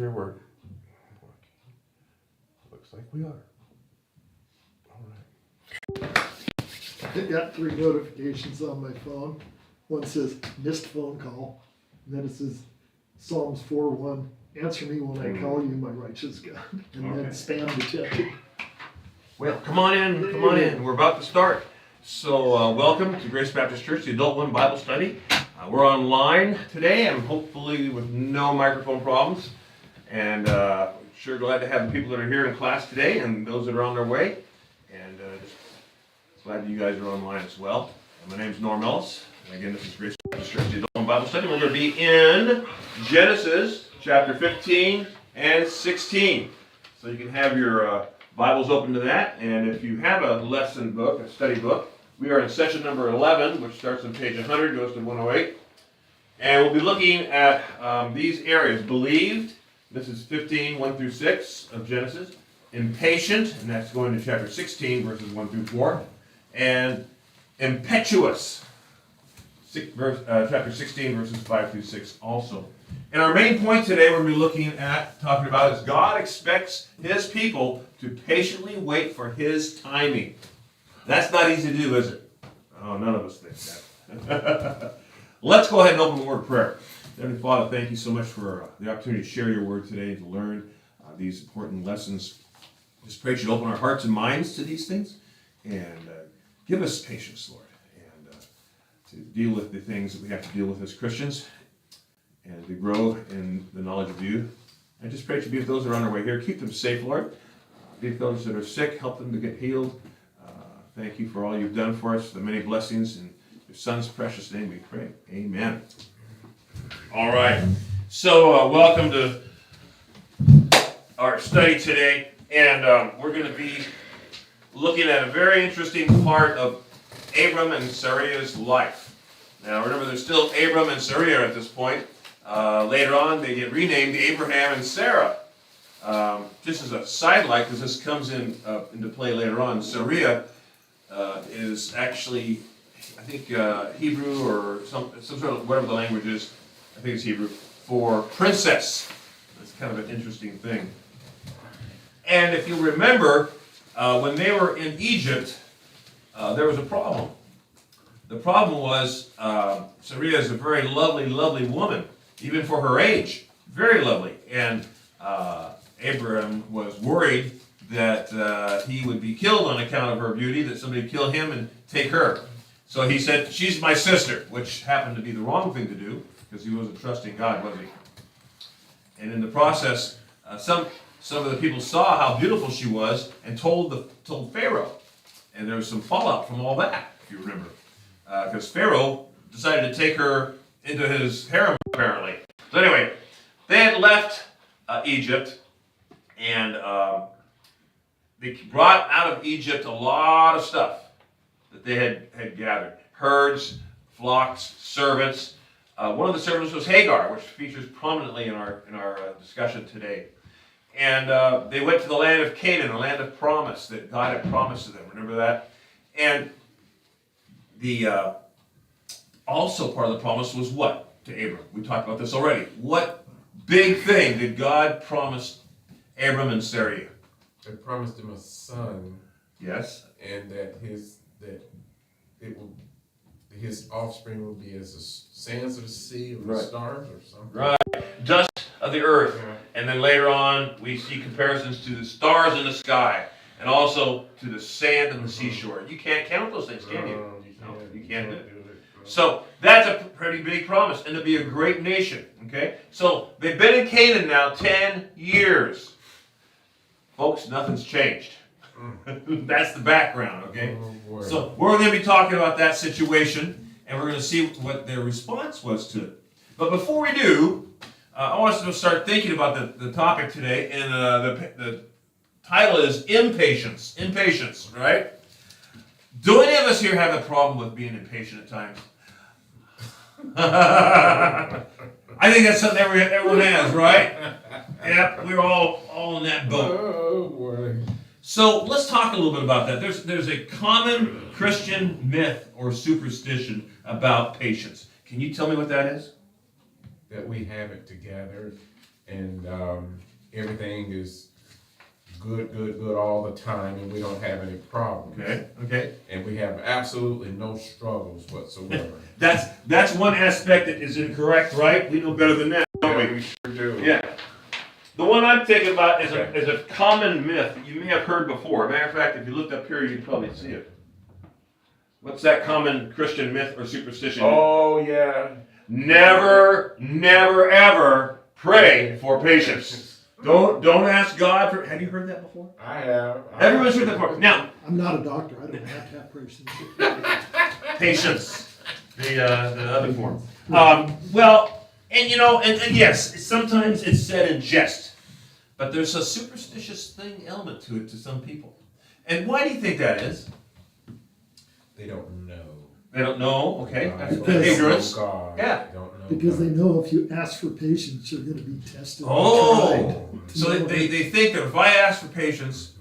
in your word. Looks like we are. All right. I got 3 notifications on my phone. One says missed phone call, and then it says Psalms 4:1, answer me when I call you, my righteous God, and then spam detected. Well, come on in. We're about to start. So welcome to Grace Baptist Church, the Adult One Bible Study. We're online today, and hopefully with no microphone problems. And sure glad to have the people that are here in class today, and those that are on their way. And just glad that you guys are online as well. And my name is Norm Ellis. And again, this is Grace Baptist Church, the Adult One Bible Study. We're going to be in Genesis chapter 15 and 16. So you can have your Bibles open to that, and if you have a lesson book, a study book, we are in session number 11, which starts on page 100, goes to 108, and we'll be looking at these areas. Believed, this is 15, 1 through 6 of Genesis. Impatient, and that's going to chapter 16, verses 1 through 4, and impetuous, chapter 16, verses 5 through 6 also. And our main point today we're going to be looking at, talking about, is God expects His people to patiently wait for His timing. That's not easy to do, is it? Oh, none of us think that. Let's go ahead and open the word of prayer. Heavenly Father, thank you so much for the opportunity to share your word today and to learn these important lessons. Just pray that you'd open our hearts and minds to these things and give us patience, Lord, and to deal with the things that we have to deal with as Christians, and to grow in the knowledge of you. I just pray to be with those that are on their way here. Keep them safe, Lord. Be with those that are sick. Help them to get healed. Thank you for all you've done for us, the many blessings. In your Son's precious name we pray. Amen. All right. So welcome to our study today. And we're going to be looking at a very interesting part of Abram and Sarai's life. Now remember, there's still Abram and Sarai at this point. Later on, they get renamed Abraham and Sarah. Just as a sidelight, because this comes into play later on, Sarai is actually, I think, Hebrew or some sort of, whatever the language is, I think it's Hebrew, for princess. That's kind of an interesting thing. And if you remember, when they were in Egypt, there was a problem. The problem was Sarai is a very lovely, lovely woman, even for her age. Very lovely. And Abraham was worried that he would be killed on account of her beauty, that somebody would kill him and take her. So he said, she's my sister, which happened to be the wrong thing to do, because he wasn't trusting God, was he? And in the process, some of the people saw how beautiful she was and told Pharaoh. And there was some fallout from all that, if you remember. Because Pharaoh decided to take her into his harem, apparently. So anyway, they had left Egypt, and they brought out of Egypt a lot of stuff that they had gathered. Herds, flocks, servants. One of the servants was Hagar, which features prominently in our discussion today. And they went to the land of Canaan, a land of promise that God had promised to them. Remember that? And the also part of the promise was what to Abram? We talked about this already. What big thing did God promise Abram and Sarai? He promised him a son. Yes. And that his offspring will be as the sands of the sea or the stars or something. Right. Dust of the earth. Yeah. And then later on, we see comparisons to the stars in the sky and also to the sand on the seashore. You can't count those things, can you? No, you can't do it. So that's a pretty big promise, and to be a great nation. Okay? So they've been in Canaan now 10 years. Folks, nothing's changed. That's the background, okay? Oh, so we're going to be talking about that situation, and we're going to see what their response was to it. But before we do, I want us to start thinking about the topic today, and the title is Impatience. Impatience, right? Do any of us here have a problem with being impatient at times? I think that's something everyone has, right? Yep, we're all in that boat. Oh, boy. So let's talk a little bit about that. There's a common Christian myth or superstition about patience. Can you tell me what that is? That we have it together and everything is good all the time, and we don't have any problems. Okay. And we have absolutely no struggles whatsoever. That's one aspect that is incorrect, right? We know better than that, don't Yeah, we? we sure do. Yeah. The one I'm thinking about is Okay. is a common myth you may have heard before. Matter of fact, if you looked up here, you'd probably see it. What's that common Christian myth or superstition? Oh, yeah. Never, ever pray for patience. Don't ask God for. Have you heard that before? I have. Everyone's heard that before. Now, I'm not a doctor, I don't have to have patience. patience, the other form. Well, and yes, sometimes it's said in jest, but there's a superstitious element to it to some people. And why do you think that is? They don't know. They don't know. Okay, that's Because- ignorance. God. Yeah. They don't know Because God. they know if you ask for patience, you're gonna be tested. and Oh, tried. so they think that if I ask for patience,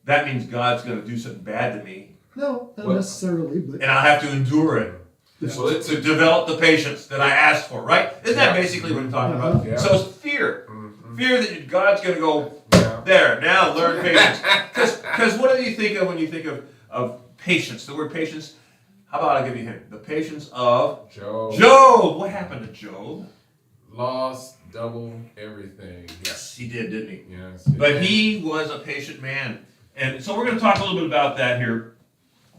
that means God's going to do something bad to me, No, not Well- necessarily, but and I'll have to endure it. Well, it's To develop the patience that I asked for, right? Isn't that Yeah. basically what I'm talking about? Yeah. So it's fear. Mhm. Fear that God's going to go, Yeah. there, now learn patience. Because what do you think of when you think of patience? The word patience, how about I give you a hint? The patience of Job Job. What happened to Job? lost double everything. Yes, he did, didn't he? Yes. But he was a patient man. And so we're going to talk a little bit about that here.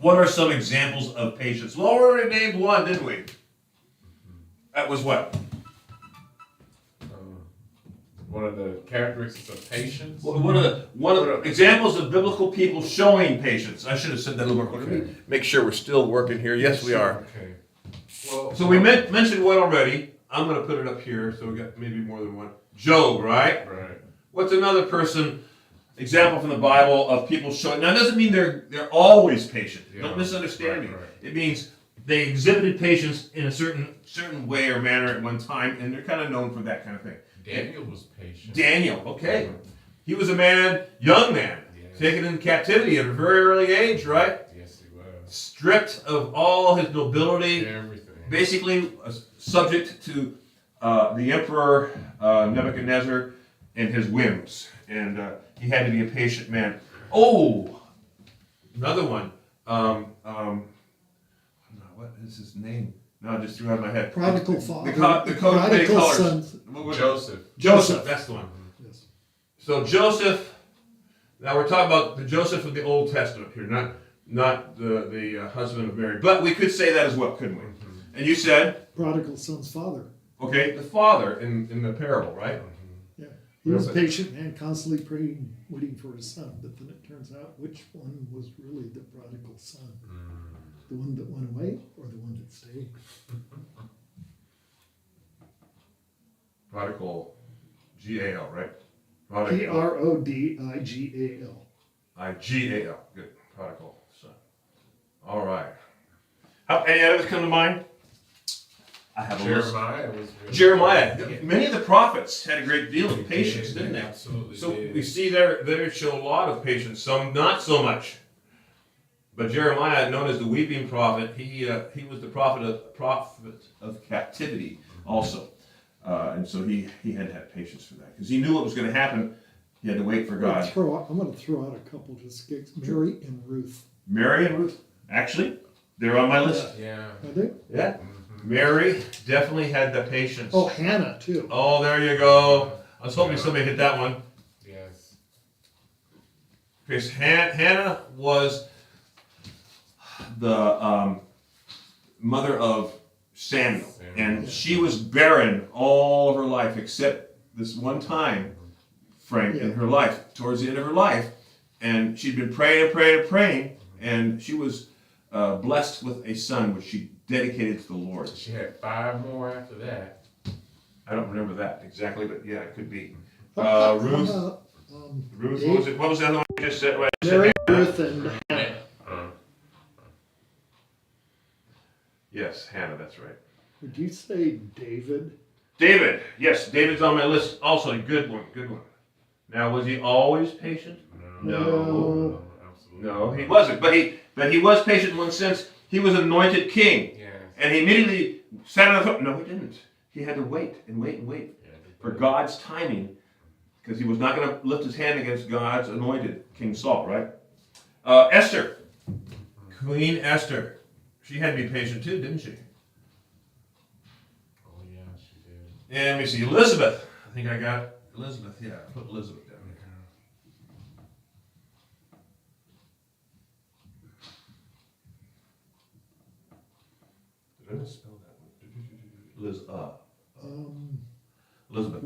What are some examples of patience? Well, we already named one, didn't we? That was what? One of the characteristics of patience. One of the examples of biblical people showing patience. I should have said that a little more. Let me make sure we're still working here. Yes, we are. Okay. Well, So we mentioned one already. I'm going to put it up here, so we got maybe more than one. Job, right? Right. What's another example from the Bible of people showing? Now, it doesn't mean they're always patient. Yeah, Don't misunderstand me. right. It means they exhibited patience in a certain way or manner at one time, and they're kind of known for that kind of thing. Daniel was patient. Daniel, okay. He was a young man, Yes. taken into captivity at a very early age, right? Yes, he was. Stripped of all his nobility, Everything. basically subject to the emperor Nebuchadnezzar and his whims. And he had to be a patient man. Oh, another one. What is his name? No, I just threw it out of my head. prodigal father. The code of many prodigal colors. son. What was it? Joseph. Joseph, that's the one. Yes. So Joseph, now we're talking about the Joseph of the Old Testament here, not the husband of Mary. But we could say that as well, couldn't we? And you said, Prodigal son's father. okay, the father in the parable, right? Yeah. He was a Okay. patient man, constantly praying, waiting for his son. But then it turns out which one was really the prodigal son? The one that went away or the one that stayed? Prodigal, G-A-L, right? Prodigal. I-G-A-L, good, prodigal son. All right. Any others come to mind? I have a list. Jeremiah was really Jeremiah. Many of the prophets had a great deal of patience, didn't they? Absolutely. So did. we see there show a lot of patience, some not so much. But Jeremiah, known as the weeping prophet, he was the prophet of captivity also. And so he had to have patience for that. Because he knew what was going to happen. He had to wait for I'm God. going to throw out a couple just gigs. Mary and Ruth. Mary and Ruth, actually, they're on my list. Yeah. Are they? Yeah. Mary definitely had the patience. Oh, Hannah too. Oh, there you go. I was hoping somebody hit that one. Yes. Because Hannah was the mother of Samuel. And she was barren all of her life except this one time, Frank, in her life, towards the end of her life. And she'd been praying, and she was blessed with a son, which she dedicated to the Lord. She had 5 more after that. I don't remember that exactly, but yeah, it could be. How Ruth, about, Ruth, Dave? what was it? What was the other one you just said? What I Mary, said? Ruth, and Hannah. Yes, Hannah, that's right. Would you say David? David, yes, David's on my list. Also, a good one. Now, was he always patient? No. Absolutely. No, he wasn't. But he was patient in one sense. He was anointed king, Yes. and he immediately sat on the throne. No, he didn't. He had to wait and wait and wait. Yeah, for God's timing, because he was not going to lift his hand against God's anointed, King Saul, right? Esther, Queen Esther, she had to be patient too, didn't she? Oh yeah, she did. And let me see, Elizabeth. I think I got Elizabeth. Yeah, put Elizabeth down there. Did I misspell that one? Elizabeth.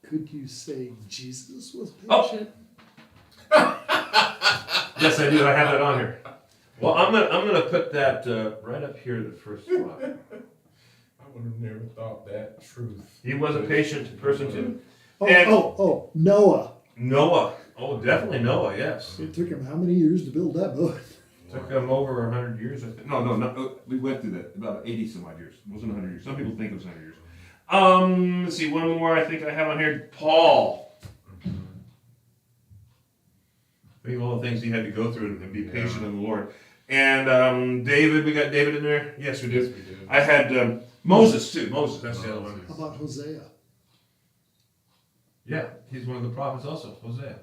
Could you say Jesus was Oh. patient? Yes, I do. I have that on here. Well, I'm gonna put that right up here, the first spot. I would have never thought that truth. He was a patient person too. Noah. Noah. Oh, definitely Noah. Yes. It took him how many years to build that boat? Took him over 100 years. I think. No. We went through that about 80 some odd years. It wasn't 100 years. Some people think it was 100 years. Let's see. One more. I think I have on here. Paul. Think of all the things he had to go through and be patient in the Lord. And David, we got David in there? Yes, we did. Yes, we did. I had Moses too. Moses, that's the other one. How about Hosea? Yeah, he's one of the prophets also, Hosea.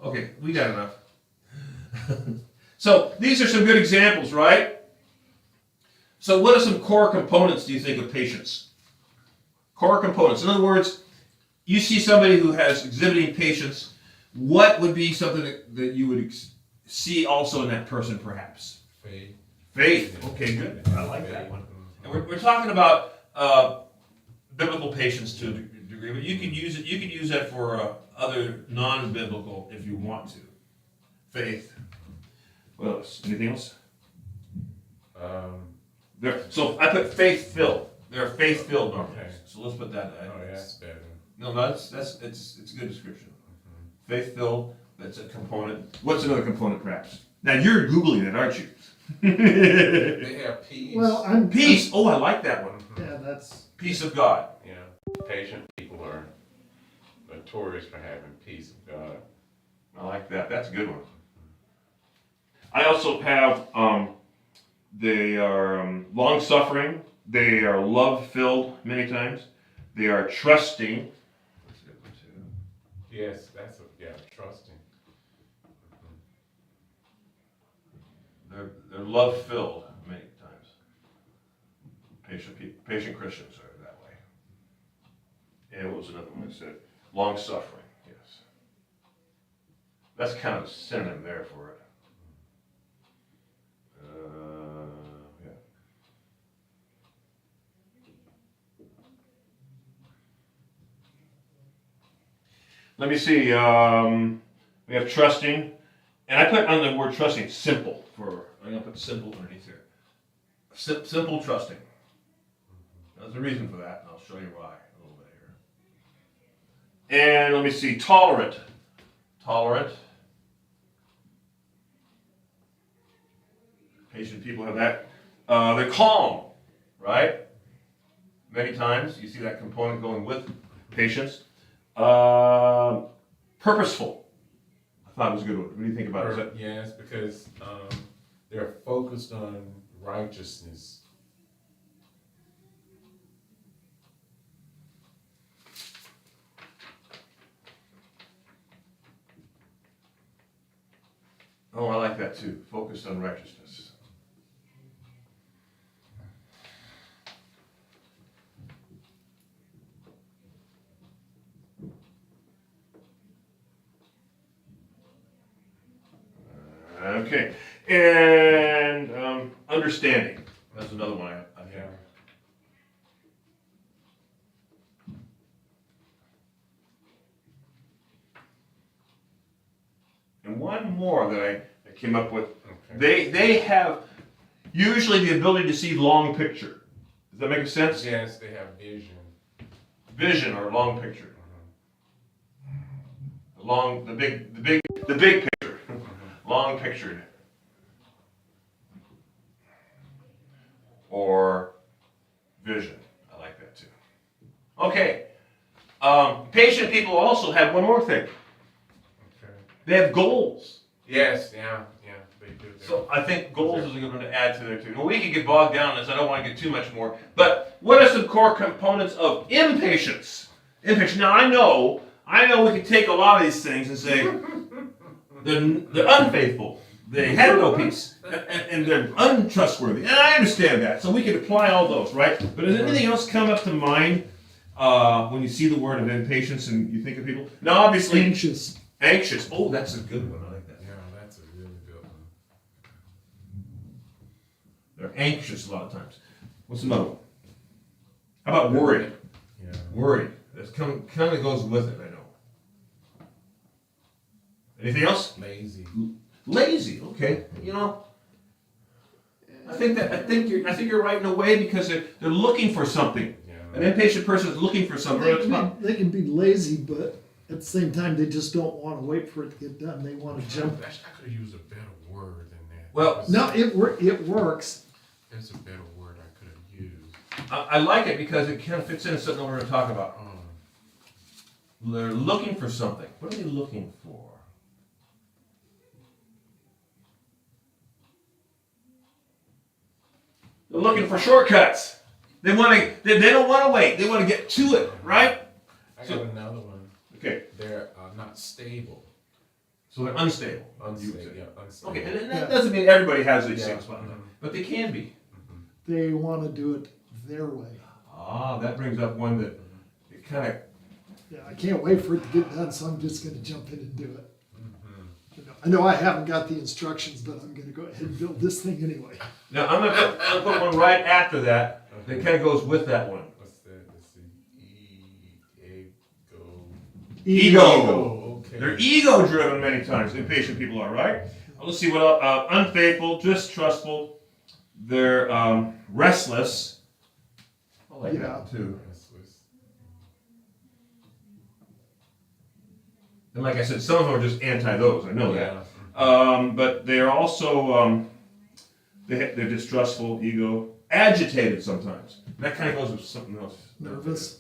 Okay, we got enough. So these are some good examples, right? So what are some core components, do you think, of patience? Core components. In other words, you see somebody who has exhibiting patience, what would be something that you would see also in that person, perhaps? Faith. Faith. Okay, good. I like that one. And we're talking about biblical patience to a degree, but you can use it. You can use that for other non-biblical if you want to. Faith. What else? Anything else? So I put faith-filled. They're faith-filled normally. Okay. So let's put that. Oh, yeah, that's better. No, it's a good description. Faith-filled. That's a component. What's another component, perhaps? Now you're Googling it, aren't you? They have peace. Well, Peace. Oh, I like that one. Yeah, that's Peace of God. Yeah, patient people are notorious for having peace of God. I like that. That's a good one. I also have they are long-suffering. They are love-filled many times. They are trusting. That's a good one too. Yes, trusting. They're love-filled many times. Patient Christians are that way. And what was another one I said? Long-suffering. Yes. That's kind of a synonym there for it. Yeah. Let me see. We have trusting, and I put on the word trusting simple. I'm gonna put simple underneath here. Simple trusting. There's a reason for that, and I'll show you why a little bit here. And let me see. Tolerant. Patient people have that. They're calm, right? Many times you see that component going with patience. Purposeful. I thought it was a good one. What do you think about it? Yes, because they're focused on righteousness. Oh, I like that too. Focused on righteousness. Okay, and understanding. That's another one I have. And one more that I came up with. Okay. They have usually the ability to see long picture. Does that make sense? Yes, they have vision. Vision or long picture. The big picture. Long pictured. Or vision. I like that too. Okay. Patient people also have one more thing. Okay. They have goals. Yes, they do. So I think goals is a good one to add to there too. Now we can get bogged down in this. I don't want to get too much more. But what are some core components of impatience? Impatient. Now I know we can take a lot of these things and say they're unfaithful. They have no peace, and they're untrustworthy. And I understand that, so we can apply all those, right? But does anything else come up to mind when you see the word of impatience and you think of people? Now, obviously, Anxious. Anxious. Oh, that's a good one. I like that. Yeah, that's a really good one. They're anxious a lot of times. What's another one? How about worried? Yeah. Worried. That kind of goes with it, I know. Anything else? Lazy. Lazy. Okay. You know, I think you're right in a way because they're looking for something. Yeah. An impatient person is looking for something. They can be lazy, but at the same time, they just don't want to wait for it to get done. They want to jump. I could have used a better word than that. Well, No, it works. There's a better word I could have used. I like it because it kind of fits into something we're going to talk about. They're looking for something. What are they looking for? They're looking for shortcuts. They don't want to wait. They want to get to it, right? I got another one. Okay. They're not stable. So they're unstable. Unstable. Yeah, unstable. Okay, and that doesn't mean everybody has these Yeah. things, but they can be. They want to do it their way. Ah, that brings up one that it kind of. Yeah, I can't wait for it to get done, so I'm just going to jump in and do it. I know I haven't got the instructions, but I'm going to go ahead and build this thing anyway. Now I'm gonna put one right after that that kind of goes with that one. What's that? Let's see. Ego. Okay. They're ego-driven many times. Impatient people are, right? Let's see what else. Unfaithful, distrustful. They're restless. I like that too. And like I said, some of them are just anti those. I know that. But they are also they're distrustful, ego, agitated sometimes. That kind of goes with something else. Nervous.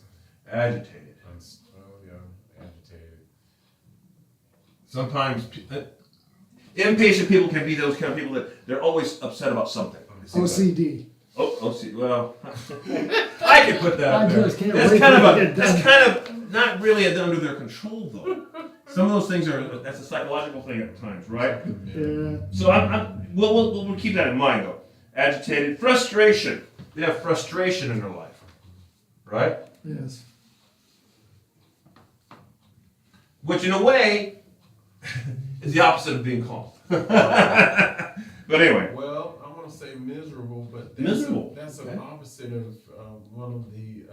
Agitated. Agitated. Sometimes impatient people can be those kind of people that they're always upset about something. OCD. Oh, OCD. Well, I could put that up there. just can't That's wait kind for of it to get that's done. kind of not really under their control though. Some of those things that's a psychological thing at times, right? Yeah. So we'll keep that in mind though. Agitated, frustration. They have frustration in their life, right? Yes. Which in a way is the opposite of being calm. But anyway. Well, I want to say miserable, but Miserable. That's Okay. an opposite of one of the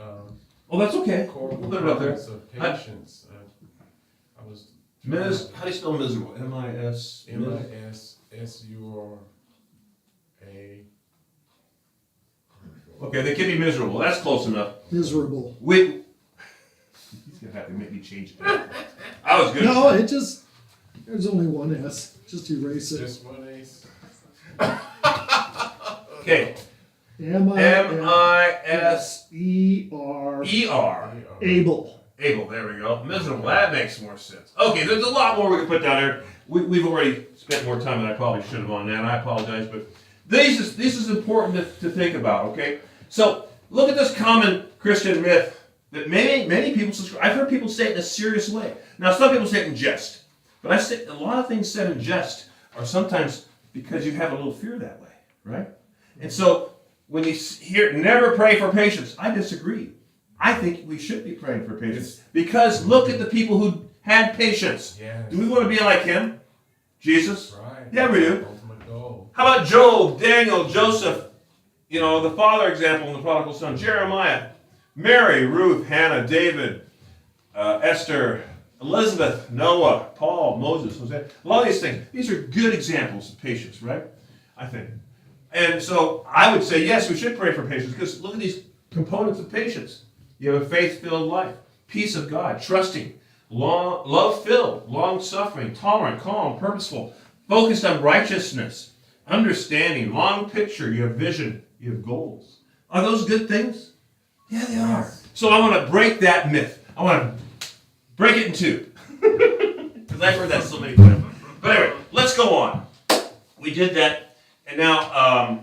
Oh, that's okay. core We'll put it up there. components of patience. I was How do you spell miserable? M-I-S. MISSURA. Okay, they can be miserable. That's close enough. Miserable. He's gonna have to make me change it. I was good. No, there's only one S. Just erase it. Just one ace. Okay. M-I-S-E-R. Able. Able, there we go. Miserable, that makes more sense. Okay, there's a lot more we can put down there. We've already spent more time than I probably should have on that. I apologize, but this is important to think about, okay? So, look at this common Christian myth that many people subscribe. I've heard people say it in a serious way. Now, some people say it in jest, but I say a lot of things said in jest are sometimes because you have a little fear that way, right? And so, when you hear never pray for patience, I disagree. I think we should be praying for patience because look at the people who had patience. Yes. Do we want to be like him? Jesus? Right. Yeah, we do. Ultimate goal. How about Job, Daniel, Joseph, the father example in the prodigal son, Jeremiah, Mary, Ruth, Hannah, David, Esther, Elizabeth, Noah, Paul, Moses, Hosea. A lot of these things. These are good examples of patience, right? I think. And so I would say, yes, we should pray for patience because look at these components of patience. You have a faith-filled life, peace of God, trusting, love-filled, long-suffering, tolerant, calm, purposeful, focused on righteousness, understanding, long picture, you have vision, you have goals. Are those good things? Yeah, they are. So I want to break that myth. I want to break it in two. Because I've heard that so many times. But anyway, let's go on. We did that, and now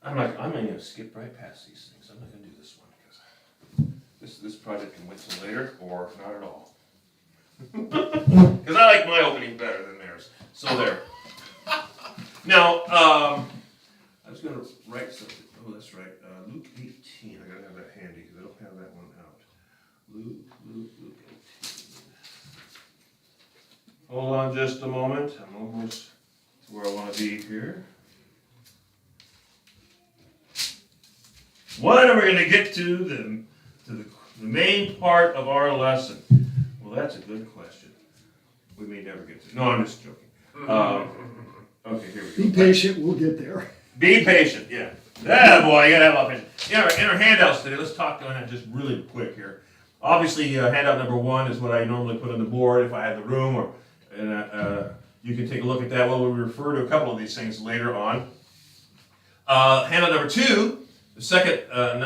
I'm going to skip right past these things. I'm not going to do this one because this this project can wait till later, or not at all. Because I like my opening better than theirs. So there. Now, I was going to write something. Oh, that's right. Luke 18. I got to have that handy because I don't have that one out. Luke 18. Hold on just a moment. I'm almost to where I want to be here. When are we going to get to the main part of our lesson? Well, that's a good question. We may never get to it. No, I'm just joking. Okay, here we go. Be patient, we'll get there. Be patient, yeah. Yeah, boy, you gotta have a lot of patience. In our handouts today, let's talk on that just really quick here. Obviously, handout number 1 is what I normally put on the board if I had the room, and you can take a look at that. Well, we refer to a couple of these things later on. Handout number 2, the second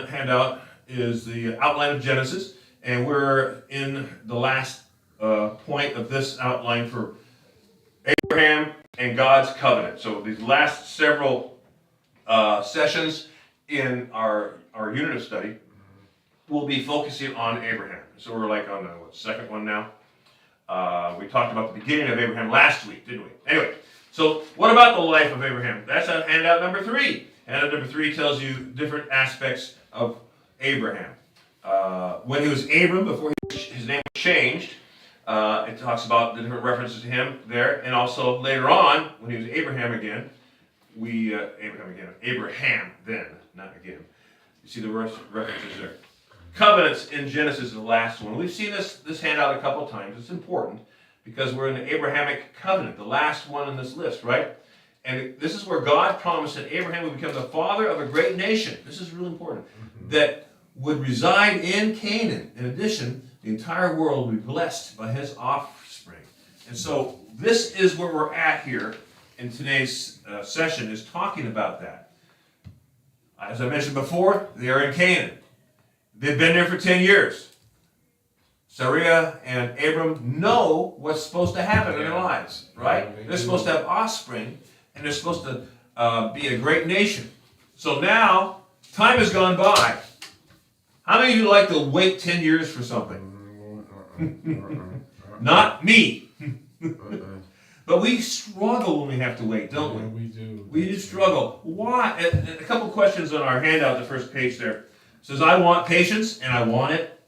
handout, is the outline of Genesis, and we're in the last point of this outline for Abraham and God's covenant. So these last several sessions in our unit of study will be focusing on Abraham. So we're like on the second one now. We talked about the beginning of Abraham last week, didn't we? Anyway, so what about the life of Abraham? That's on handout number 3. Handout number 3 tells you different aspects of Abraham. When he was Abram, before his name was changed, it talks about the different references to him there, and also later on, when he was Abraham again, Abraham then, not again. You see the references there. Covenants in Genesis is the last one. We've seen this handout a couple times. It's important because we're in the Abrahamic covenant, the last one in this list, right? And this is where God promised that Abraham would become the father of a great nation. This is really important. That would reside in Canaan. In addition, the entire world will be blessed by his offspring. And so this is where we're at here in today's session, is talking about that. As I mentioned before, they are in Canaan. They've been there for 10 years. Sarai and Abram know what's supposed to happen in their lives, right? They're supposed to have offspring, and they're supposed to be a great nation. So now, time has gone by. How many of you like to wait 10 years for something? Not me. But we struggle when we have to wait, don't we? Yeah, we do. We do struggle. Why? And a couple questions on our handout, the first page there. It says, I want patience, and I want it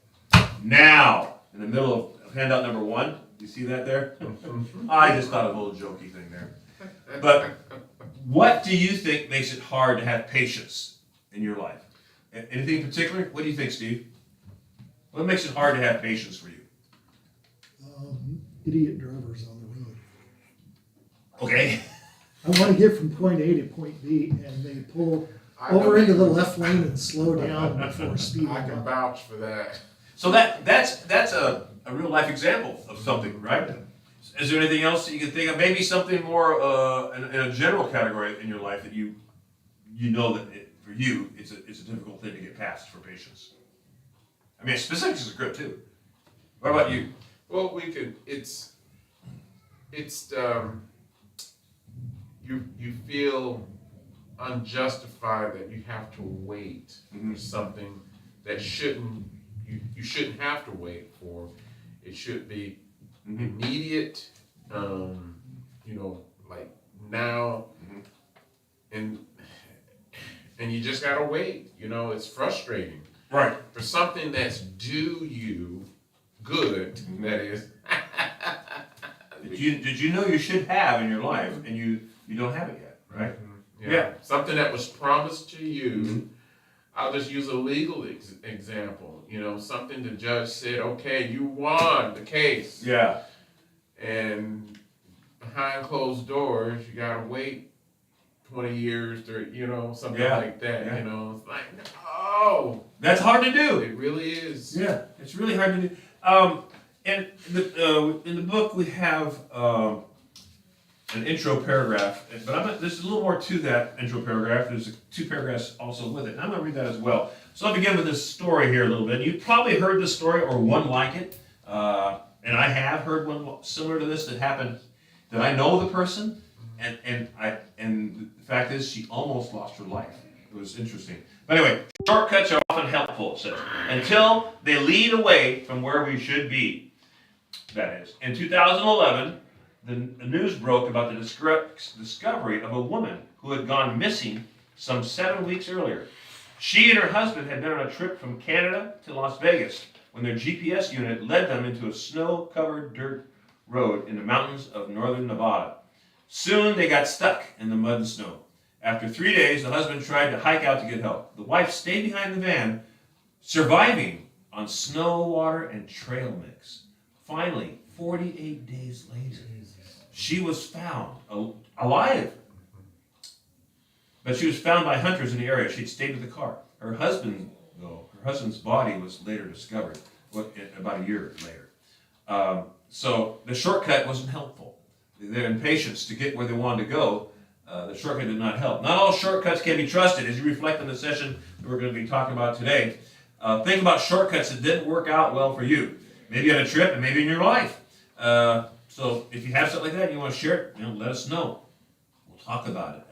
now. In the middle of handout number 1. You see that there? I just thought of a little jokey thing there. But what do you think makes it hard to have patience in your life? Anything in particular? What do you think, Steve? What makes it hard to have patience for you? Idiot drivers on the road. Okay. I want to get from point A to point B, and they pull over into the left lane and slow down before speeding I can up. vouch for that. So that's a real life example of something, right? Is there anything else that you can think of? Maybe something more in a general category in your life that you know that for you it's a difficult thing to get past for patience. I mean, specifics is good too. What about you? Well, we could. It's you feel unjustified that you have to wait for something that you shouldn't have to wait for. It should be immediate, like now, and you just gotta wait. It's frustrating. Right. For something that's due you good, that is. Did you know you should have in your life and you don't have it yet, right? Yeah. Something that was promised to you. I'll just use a legal example. Something the judge said, okay, you won the case. Yeah. And behind closed doors, you gotta wait 20 years to, something like that. Yeah. It's like, no. That's hard to do. It really is. Yeah, it's really hard to do. And in the book we have an intro paragraph, but there's a little more to that intro paragraph. There's 2 paragraphs also with it, and I'm going to read that as well. So I'll begin with this story here a little bit. You've probably heard this story or one like it, and I have heard one similar to this that happened. That I know the person, and the fact is she almost lost her life. It was interesting. But anyway, shortcuts are often helpful, it says, until they lead away from where we should be. That is. In 2011, the news broke about the discovery of a woman who had gone missing some 7 weeks earlier. She and her husband had been on a trip from Canada to Las Vegas when their GPS unit led them into a snow-covered dirt road in the mountains of northern Nevada. Soon they got stuck in the mud and snow. After 3 days, the husband tried to hike out to get help. The wife stayed behind the van, surviving on snow, water, and trail mix. Finally, 48 days later, she was found alive. But she was found by hunters in the area. She'd stayed with the car. Her husband's body was later discovered about a year later. So the shortcut wasn't helpful. Their impatience to get where they wanted to go, the shortcut did not help. Not all shortcuts can be trusted. As you reflect on the session that we're going to be talking about today, think about shortcuts that didn't work out well for you. Maybe on a trip and maybe in your life. So if you have something like that and you want to share it, let us know. We'll talk about it.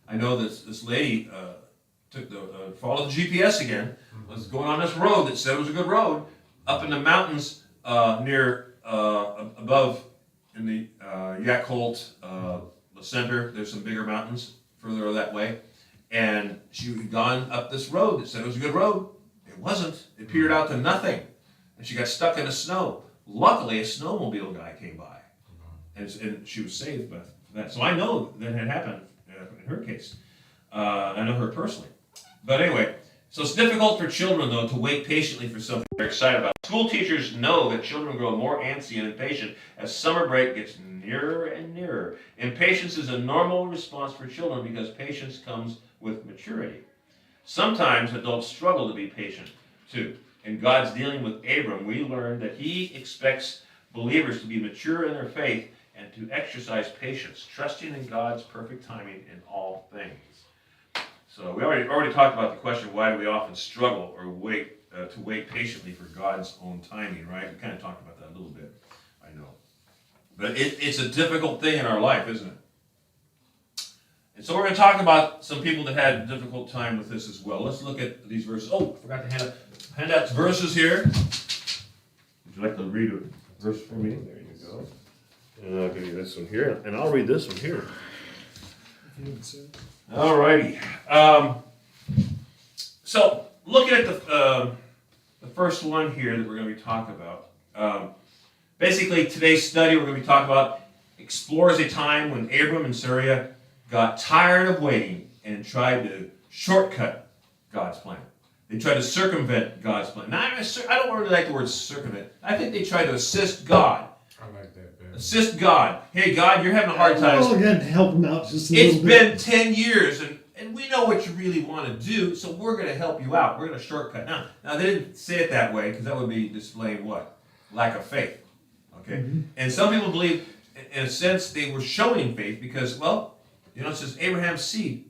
I know this lady followed the GPS again, was going on this road that said it was a good road, up in the mountains near above in the Yakult, the center. There's some bigger mountains further that way. And she had gone up this road that said it was a good road. It wasn't. It petered out to nothing. And she got stuck in the snow. Luckily, a snowmobile guy came by. And she was saved by that. So I know that had happened in her case. I know her personally. But anyway, so it's difficult for children, though, to wait patiently for something they're excited about. School teachers know that children grow more antsy and impatient as summer break gets nearer and nearer. Impatience is a normal response for children because patience comes with maturity. Sometimes adults struggle to be patient, too. In God's dealing with Abram, we learn that he expects believers to be mature in their faith and to exercise patience, trusting in God's perfect timing in all things. So we already talked about the question, why do we often struggle or wait to wait patiently for God's own timing, right? We kind of talked about that a little bit, I know. But it's a difficult thing in our life, isn't it? And so we're going to talk about some people that had a difficult time with this as well. Let's look at these verses. Oh, forgot to hand out verses here. Would you like to read a verse for me? There you go. And I'll give you this one here, and I'll read this one here. All righty. So looking at the first one here that we're going to be talking about. Basically, today's study we're going to be talking about explores a time when Abram and Sarai got tired of waiting and tried to shortcut God's plan. They tried to circumvent God's plan. Now, I don't really like the word circumvent. I think they tried to assist God. I like that better. Assist God. Hey, God, you're having a hard time. Well, again, help them out just a little bit. It's been 10 years, and we know what you really want to do, so we're going to help you out. We're going to shortcut. Now, they didn't say it that way, because that would be displaying what? Lack of faith. Okay? Mm-hmm. And some people believe, in a sense, they were showing faith because, well, it says Abraham's seed.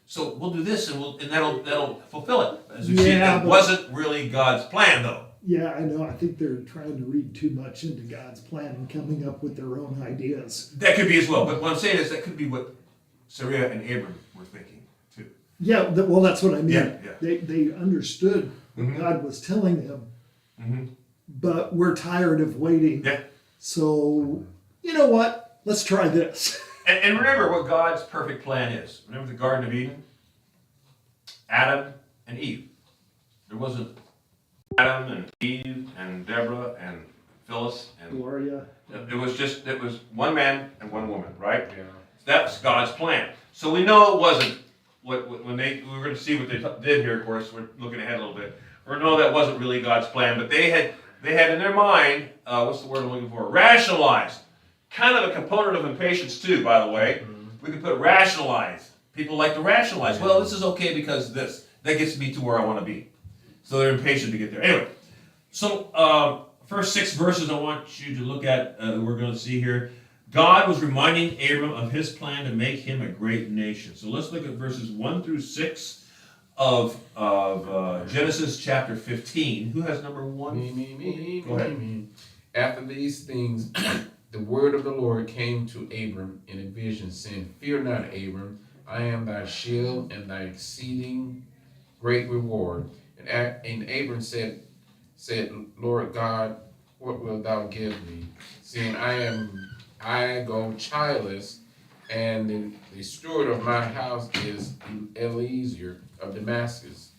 So we'll do this, and that'll fulfill it. As we see, that wasn't really God's plan, though. Yeah, I know. I think they're trying to read too much into God's plan and coming up with their own ideas. That could be as well. But what I'm saying is that could be what Sarai and Abram were thinking, too. Yeah, well, that's what I mean. Yeah. They understood what God was telling them, but we're tired of waiting. Yeah. So, you know what? Let's try this. And remember what God's perfect plan is. Remember the Garden of Eden? Adam and Eve. There wasn't Adam and Eve and Deborah and Phyllis and Gloria. It was one man and one woman, right? Yeah. That's God's plan. So we know it wasn't we're going to see what they did here. Of course, we're looking ahead a little bit. We know that wasn't really God's plan, but they had in their mind, what's the word I'm looking for? Rationalized. Kind of a component of impatience too, by the way. We could put rationalize. People like to rationalize. Well, this is okay because this. That gets me to where I want to be. So they're impatient to get there. Anyway, so first 6 verses I want you to look at, we're going to see here. God was reminding Abram of his plan to make him a great nation. So let's look at verses 1 through 6 of Genesis chapter 15. Who has number 1? Me. Go ahead. Me. After these things, the word of the Lord came to Abram in a vision, saying, "Fear not, Abram. I am thy shield and thy exceeding great reward. And Abram said, Lord God, what wilt thou give me? Seeing I go childless, and the steward of my house is Eliezer of Damascus.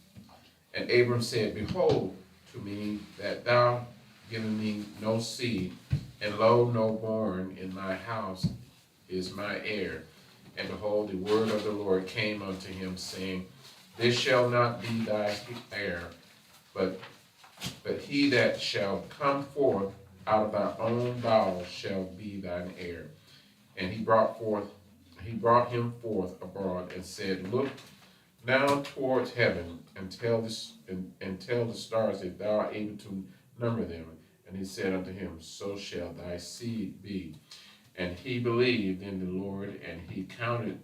And Abram said, Behold to me that thou givest me no seed, and lo, no born in my house is my heir. And behold, the word of the Lord came unto him, saying, This shall not be thy heir, but he that shall come forth out of thy own bowels shall be thine heir. And he brought him forth abroad, and said, Look now towards heaven, and tell the stars, if thou art able to number them. And he said unto him, So shall thy seed be. And he believed in the Lord, and he counted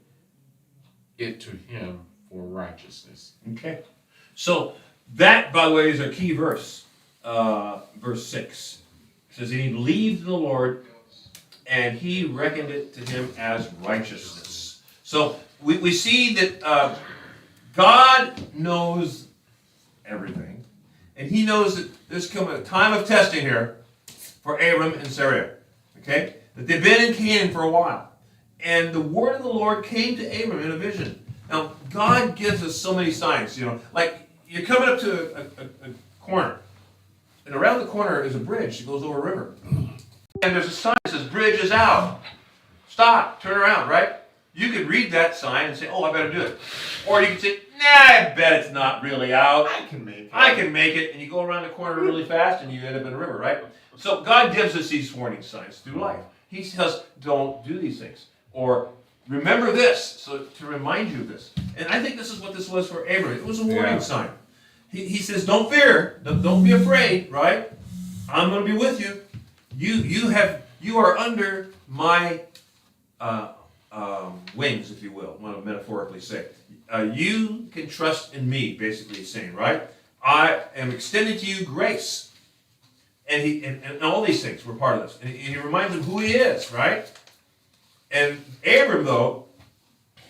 it to him for righteousness. Okay. So that, by the way, is a key verse. Verse 6. It says, And he believed in the Lord, and he reckoned it to him as righteousness. So we see that God knows everything. And he knows that there's coming a time of testing here for Abram and Sarai. Okay? That they've been in Canaan for a while. And the word of the Lord came to Abram in a vision. Now, God gives us so many signs, like you're coming up to a corner. And around the corner is a bridge that goes over a river. And there's a sign that says, Bridge is out. Stop, turn around, right? You could read that sign and say, oh, I better do it. Or you could say, nah, I bet it's not really out. I can make it. And you go around the corner really fast and you end up in a river, right? So God gives us these warning signs through life. He says, don't do these things. Or remember this, so to remind you of this. And I think this is what this was for Abraham. It was a warning sign. He says, don't fear, don't be afraid, right? I'm going to be with you. You are under my wings, if you will. I want to metaphorically say. You can trust in me, basically he's saying, right? I am extending to you grace. And all these things were part of this. And he reminds him who he is, right? And Abram, though,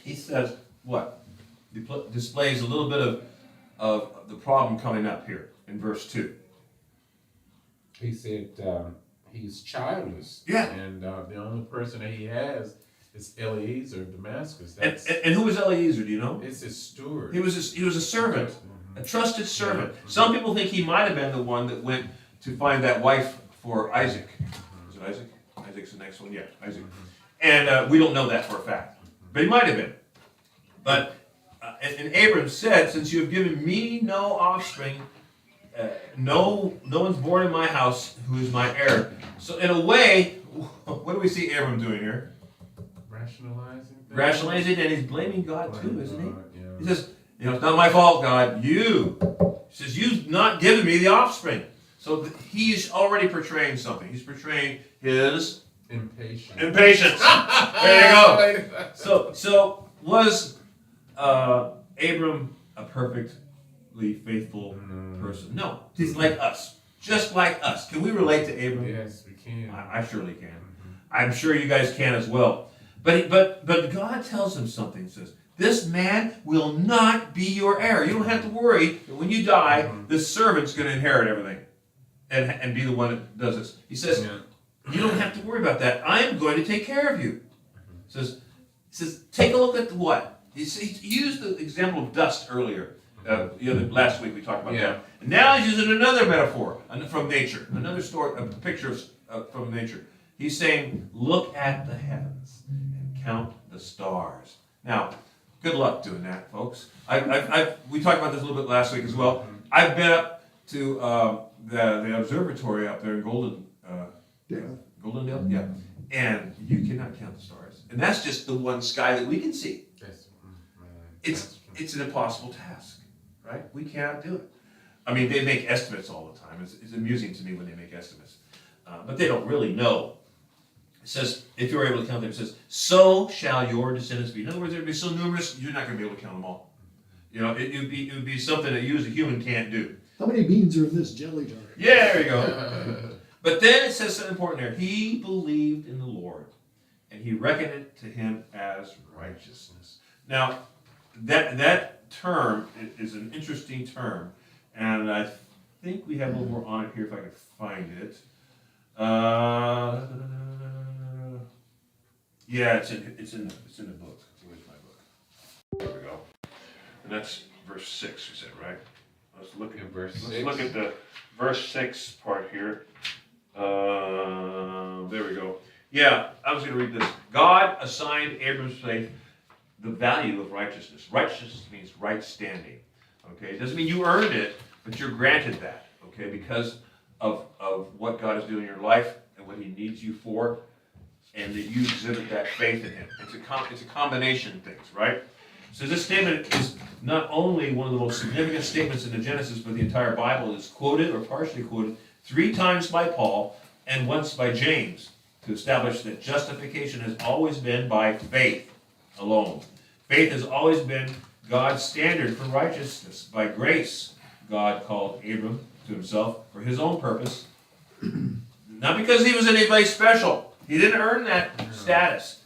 he says, what? Displays a little bit of the problem coming up here in verse 2. He said he's childless. Yeah. And the only person that he has is Eliezer of Damascus. And who was Eliezer, do you know? It's his steward. He was a servant, a trusted servant. Yeah. Some people think he might have been the one that went to find that wife for Isaac. Is it Isaac? Isaac's the next one? Yeah, Isaac. And we don't know that for a fact. But he might have been. But, and Abram said, since you have given me no offspring, no one's born in my house who is my heir. So in a way, what do we see Abram doing here? Rationalizing, and he's blaming God too, isn't he? Yeah. He says, it's not my fault, God. He says, you've not given me the offspring. So he's already portraying something. He's portraying his impatience. There you go. So was Abram a perfectly faithful person? No. He's like us. Just like us. Can we relate to Abram? Yes, we can. I surely can. I'm sure you guys can as well. But God tells him something. He says, this man will not be your heir. You don't have to worry that when you die, this servant's going to inherit everything and be the one that does this. He says, you don't have to worry about that. I'm going to take care of you. He says, take a look at what? He used the example of dust earlier. Last week we talked about that. And now he's using another metaphor from nature, another story, a picture from nature. He's saying, look at the heavens and count the stars. Now, good luck doing that, folks. We talked about this a little bit last week as well. I've been up to the observatory up there in Goldendale, yeah. And you cannot count the stars. And that's just the one sky that we can see. It's an impossible task, right? We cannot do it. I mean, they make estimates all the time. It's amusing to me when they make estimates. But they don't really know. It says, if you're able to count them, it says, so shall your descendants be. In other words, they'll be so numerous, you're not going to be able to count them all. It would be something that you as a human can't do. How many beans are in this jelly jar? Yeah, there you go. But then it says something important there. He believed in the Lord, and he reckoned it to him as righteousness. Now, that term is an interesting term, and I think we have a little more on it here if I can find it. Yeah, it's in the book. Where's my book? There we go. And that's verse 6, you said, right? Let's look at verse 6. Let's look at the verse 6 part here. There we go. Yeah, I was going to read this. God assigned Abram's faith the value of righteousness. Righteousness means right standing. Okay, it doesn't mean you earned it, but you're granted that. Okay, because of what God is doing in your life and what He needs you for, and that you exhibit that faith in Him. It's a combination of things, right? So this statement is not only one of the most significant statements in the Genesis, but the entire Bible is quoted or partially quoted 3 times by Paul and once by James to establish that justification has always been by faith alone. Faith has always been God's standard for righteousness. By grace, God called Abram to Himself for His own purpose, not because he was anybody special. He didn't earn that status,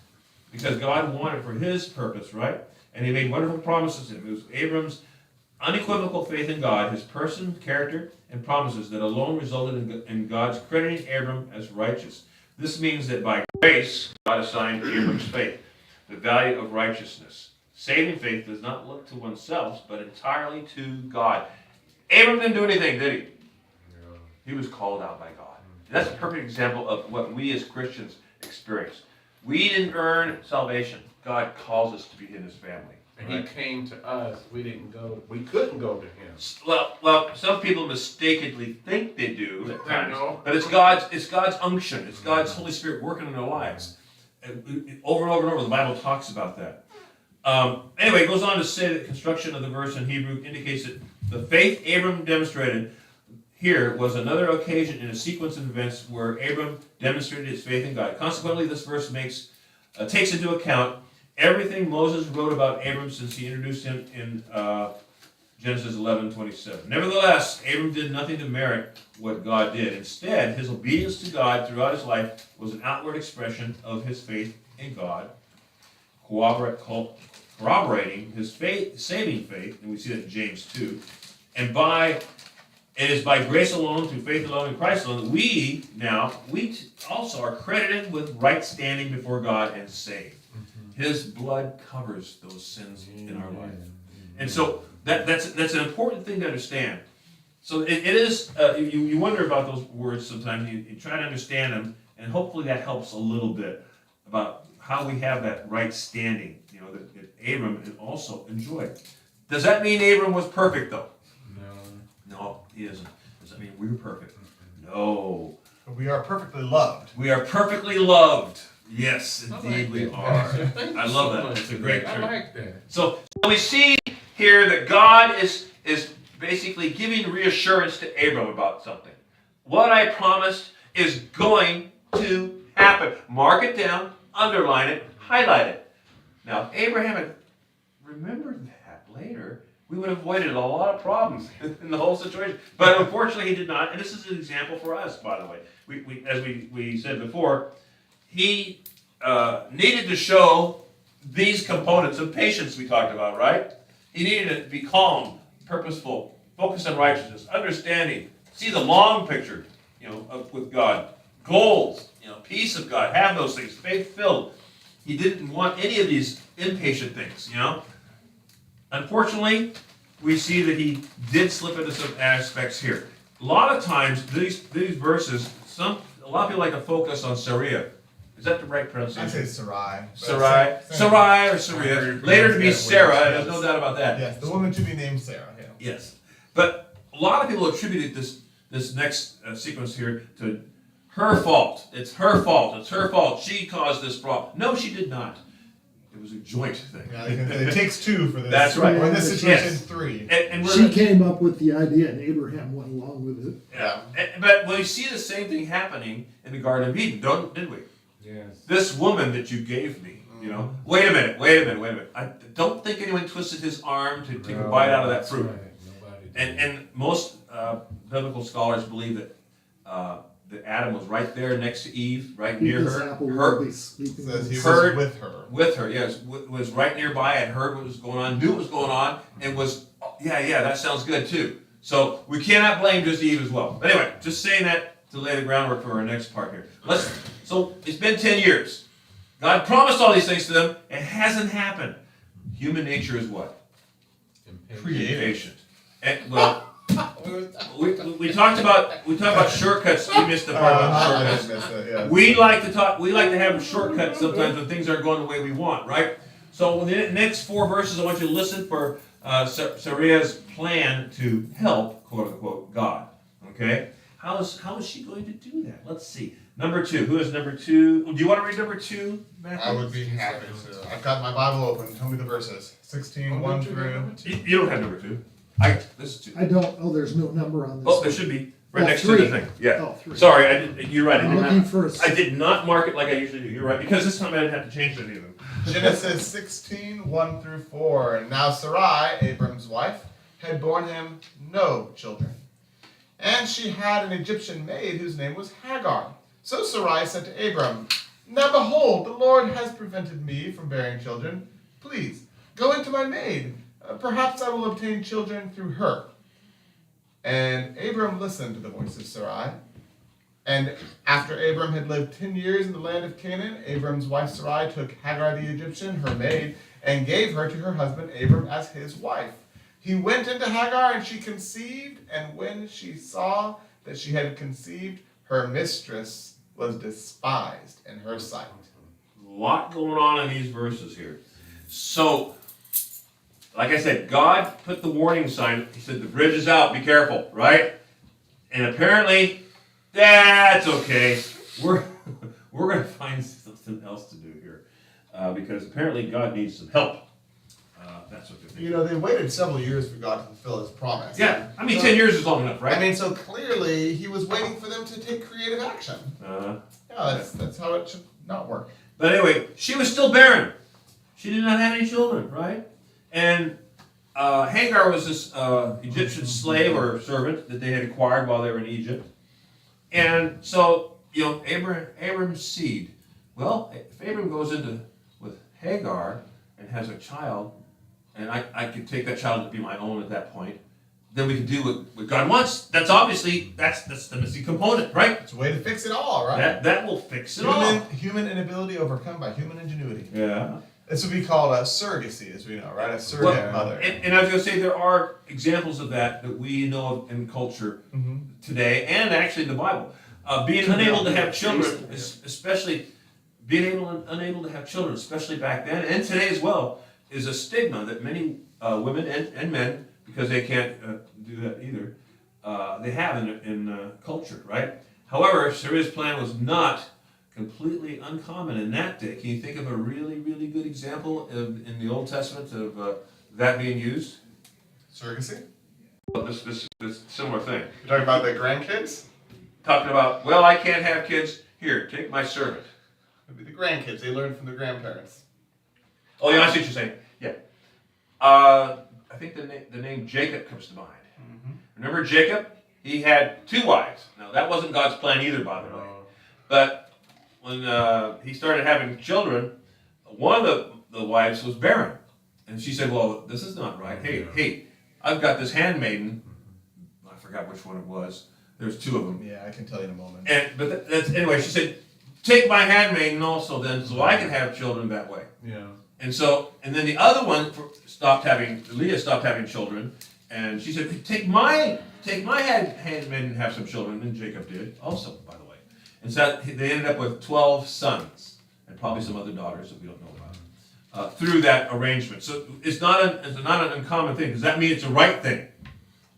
because God wanted for His purpose, right? And He made wonderful promises to him. It was Abram's unequivocal faith in God, His person, character, and promises that alone resulted in God's crediting Abram as righteous. This means that by grace, God assigned Abram's faith the value of righteousness. Saving faith does not look to oneself, but entirely to God. Abram didn't do anything, did he? No. He was called out by God. And that's a perfect example of what we as Christians experience. We didn't earn salvation. God calls us to be in His family. And He came to us. We couldn't go to Him. Well, some people mistakenly think they do at times, No. but it's God's unction. It's God's Holy Spirit working in their lives. And over and over and over, the Bible talks about that. Anyway, it goes on to say that construction of the verse in Hebrew indicates that the faith Abram demonstrated here was another occasion in a sequence of events where Abram demonstrated his faith in God. Consequently, this verse takes into account everything Moses wrote about Abram since he introduced him in Genesis 11:27. Nevertheless, Abram did nothing to merit what God did. Instead, his obedience to God throughout his life was an outward expression of his faith in God, corroborating his saving faith, and we see that in James 2. And it is by grace alone, through faith alone, in Christ alone, that we also are credited with right standing before God and saved. Mm-hmm. His blood covers those sins in our life. And so that's an important thing to understand. So it is, you wonder about those words sometimes, you try to understand them, and hopefully that helps a little bit about how we have that right standing, that Abram also enjoyed. Does that mean Abram was perfect, though? No, he isn't. Does that mean we were perfect? No. But we are perfectly loved. We are perfectly loved. Yes, indeed like we that, are. Thank you I so love that. much It's a for great that. term. I like that. So we see here that God is basically giving reassurance to Abram about something. What I promised is going to happen. Mark it down, underline it, highlight it. Now, if Abraham had remembered that later, we would have avoided a lot of problems in the whole situation. But unfortunately, he did not. And this is an example for us, by the way. As we said before, he needed to show these components of patience we talked about, right? He needed to be calm, purposeful, focused on righteousness, understanding, see the long picture, with God, goals, peace of God, have those things, faith-filled. He didn't want any of these impatient things, Unfortunately, we see that he did slip into some aspects here. A lot of times, these verses, a lot of people like to focus on Sarai. Is that the right I pronunciation? say Sarai. Sarai or Sarai. Later to be Sarah, there's no doubt about that. Yes, the woman to be named Sarah. Yeah. Yes. But a lot of people attributed this next sequence here to her fault. It's her fault. It's her fault. She caused this problem. No, she did not. It was a joint thing. Yeah, it takes 2 for this. That's right. Or in this situation, Yes. 3. And She came up with the idea, and Abraham went along with it. Yeah. But we see the same thing happening in the Garden of Eden, didn't we? Yes. This woman that you gave me, wait a minute. I don't think anyone twisted his arm to take a bite out of that fruit. Right. Nobody did. And most biblical scholars believe that that Adam was right there next to Eve, right Eat near this her. apple Her while they sleeping. Says he was Heard- with her. with her, yes, was right nearby, had heard what was going on, knew what was going on, and was, yeah, that sounds good too. So we cannot blame just Eve as well. But anyway, just saying that to lay the groundwork for our next part here. So it's been 10 years. God promised all these things to them. It hasn't happened. Human nature is what? Creative. Impatient. And, well, we talked about shortcuts. You missed the part about I shortcuts. just missed it, yeah. We like to have shortcuts sometimes when things aren't going the way we want, right? So in the next 4 verses, I want you to listen for Sarai's plan to help, quote unquote, God. Okay? How is she going to do that? Let's see. Number 2. Who is number 2? Do you want to read number 2, Matthew? I would be happy to. I've got my Bible open. Tell me the verses. 16, 1 through. You don't have number 2. This is 2. I don't, there's no number on this. Oh, there should be. Right Oh, next 3. to the thing. Yeah. Oh, 3. Sorry, you're right. I'm looking for I did not mark it like I usually do. You're right. Because this time I didn't have to change any of them. Genesis 16, 1 through 4. Now Sarai, Abram's wife, had borne him no children. And she had an Egyptian maid whose name was Hagar. So Sarai said to Abram, Now behold, the Lord has prevented me from bearing children. Please, go into my maid. Perhaps I will obtain children through her. And Abram listened to the voice of Sarai. And after Abram had lived 10 years in the land of Canaan, Abram's wife Sarai took Hagar the Egyptian, her maid, and gave her to her husband Abram as his wife. He went into Hagar, and she conceived, and when she saw that she had conceived, her mistress was despised in her sight. A lot going on in these verses here. So, like I said, God put the warning sign. He said, the bridge is out, be careful, right? And apparently, that's okay. We're going to find something else to do here. Because apparently God needs some help. That's what they're thinking. You know, they waited several years for God to fulfill his promise. Yeah, I mean, So- 10 years is long enough, right? I mean, so clearly he was waiting for them to take creative action. Yeah, that's how it should not work. But anyway, she was still barren. She did not have any children, right? And Hagar was this Egyptian slave or servant that they had acquired while they were in Egypt. And so, Abram's seed. Well, if Abram goes with Hagar and has a child, and I could take that child to be my own at that point, then we can do what God wants. That's obviously, that's the missing component, right? It's a way to fix it all, right? That will fix it all. Human inability overcome by human ingenuity. Yeah. This would be called a surrogacy, as we know, right? A surrogate mother. And I was going to say there are examples of that we know of in culture today, and actually in the Bible. Being unable to have children, especially unable to have children, especially back then and today as well, is a stigma that many women and men, because they can't do that either, they have in culture, right? However, Sarai's plan was not completely uncommon in that day. Can you think of a really, really good example in the Old Testament of that being used? Surrogacy? Well, this similar thing. You're talking about the grandkids? Talking about, well, I can't have kids. Here, take my servant. It'd be the grandkids. They learned from their grandparents. Oh, yeah, I see what you're saying. Yeah. I think the name Jacob comes to mind. Remember Jacob? He had 2 wives. Now, that wasn't God's plan either, by the way. But when he started having children, one of the wives was barren. And she said, well, this is not right. Hey, I've got this handmaiden. I forgot which one it was. There's 2 of them. Yeah, I can tell you in a moment. Anyway, she said, take my handmaiden also then, so I can have children that way. Yeah. And then the other one Leah stopped having children, and she said, take my handmaiden and have some children, and Jacob did also, by the way. And so they ended up with 12 sons, and probably some other daughters that we don't know about, through that arrangement. So it's not an uncommon thing. Does that mean it's a right thing?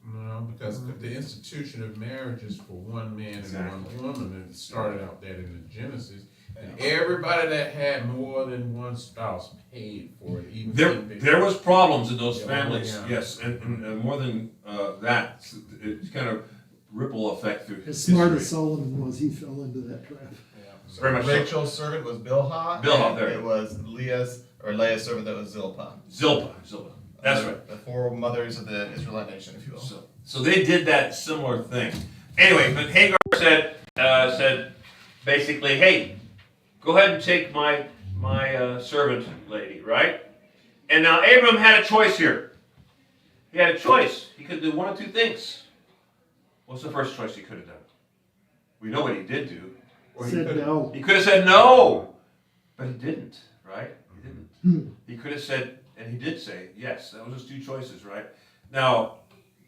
No, because the institution of marriage is for one man and one woman, and it started out that in the Genesis. And everybody that had more than one spouse paid for it. Even There was problems in those Yeah, families, yeah. yes, and more than that, it's kind of ripple effect through As smart history. as Solomon was, he fell into that trap. So Very much so. Rachel's servant was Bilhah. Bilhah, and there. it was Leah's servant that was Zilpah. Zilpah, that's right. The 4 mothers of the Israelite nation, if you will. So they did that similar thing. Anyway, but Hagar said, said, basically, hey, go ahead and take my servant lady, right? And now Abram had a choice here. He had a choice. He could do one of two things. What's the first choice he could have done? We know what he did do. Or he Said could've- no. He could have said no, but he didn't, right? He didn't. He could have said, and he did say yes. That was his two choices, right? Now,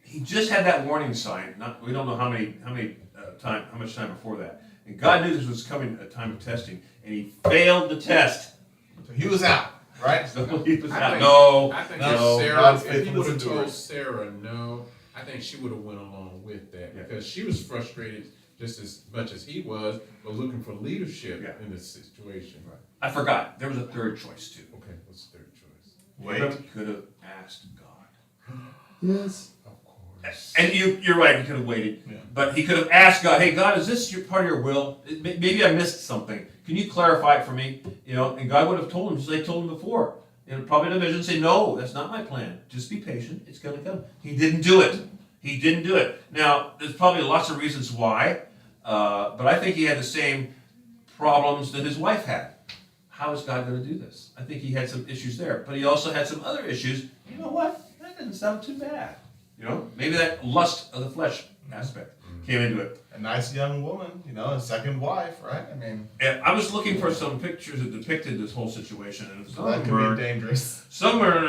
he just had that warning sign. We don't know how much time before that. And God knew this was coming a time of testing, and he failed the test. So he was out, right? So he was I out. think- No, I think no. if Sarah, God's if he faithfulness would have told endures. Sarah no, I think she would have went along with that Yeah. because she was frustrated just as much as he was, but looking for leadership Yeah. in this situation. I forgot. There was a third choice too. Okay, what's the third choice? Wait. Abram could have asked God. Yes. Of course. And you're right. He could have waited, Yeah. but he could have asked God, "Hey, God, is this part of your will? Maybe I missed something. Can you clarify it for me?" And God would have told him, just like I told him before. Probably in a vision, say, "No, that's not my plan. Just be patient. It's going to come." He didn't do it. He didn't do it. Now, there's probably lots of reasons why, but I think he had the same problems that his wife had. How is God going to do this? I think he had some issues there, but he also had some other issues. You know what? That didn't sound too bad. Maybe that lust of the flesh aspect came into it. A nice young woman, a second wife, right? I mean, And I was looking for some pictures that depicted this whole situation, and some that of them can were, be dangerous. some were